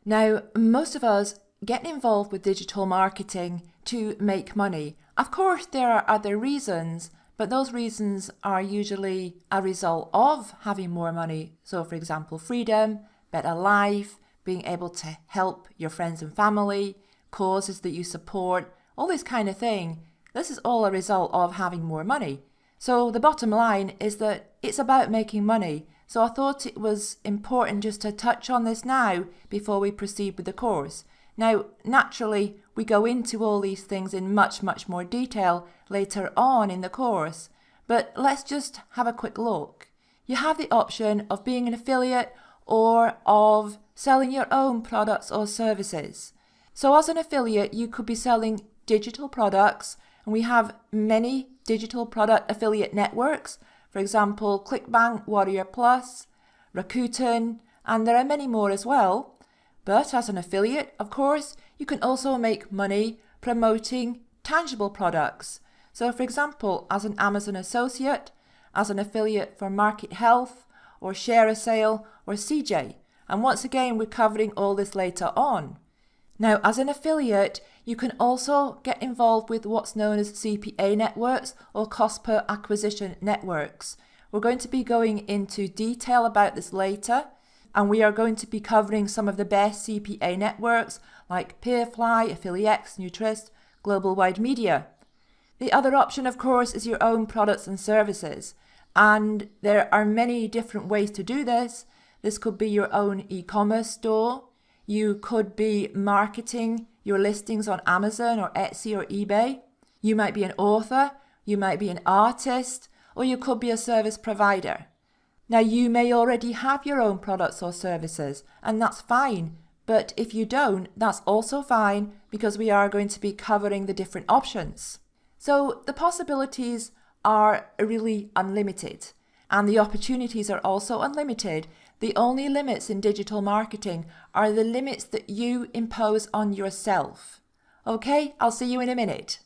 Now, most of us get involved with digital marketing to make money. Of course, there are other reasons, but those reasons are usually a result of having more money. So, for example, freedom, better life, being able to help your friends and family, causes that you support, all this kind of thing. This is all a result of having more money. So the bottom line is that it's about making money. So I thought it was important just to touch on this now before we proceed with the course. Now, naturally, we go into all these things in much more detail later on in the course, but let's just have a quick look. You have the option of being an affiliate or of selling your own products or services. So as an affiliate, you could be selling digital products, and we have many digital product affiliate networks. For example, ClickBank, Warrior Plus, Rakuten, and there are many more as well. But as an affiliate, of course, you can also make money promoting tangible products. So for example, as an Amazon associate, as an affiliate for Market Health, or ShareASale, or CJ. And once again, we're covering all this later on. Now, as an affiliate, you can also get involved with what's known as CPA networks or cost per acquisition networks. We're going to be going into detail about this later, and we are going to be covering some of the best CPA networks like Peerfly, AffiliX, Nutrist, Global Wide Media. The other option, of course, is your own products and services, and there are many different ways to do this. This could be your own e-commerce store. You could be marketing your listings on Amazon or Etsy or eBay. You might be an author, you might be an artist, or you could be a service provider. Now, you may already have your own products or services, and that's fine. But if you don't, that's also fine, because we are going to be covering the different options. So the possibilities are really unlimited, and the opportunities are also unlimited. The only limits in digital marketing are the limits that you impose on yourself. Okay, I'll see you in a minute.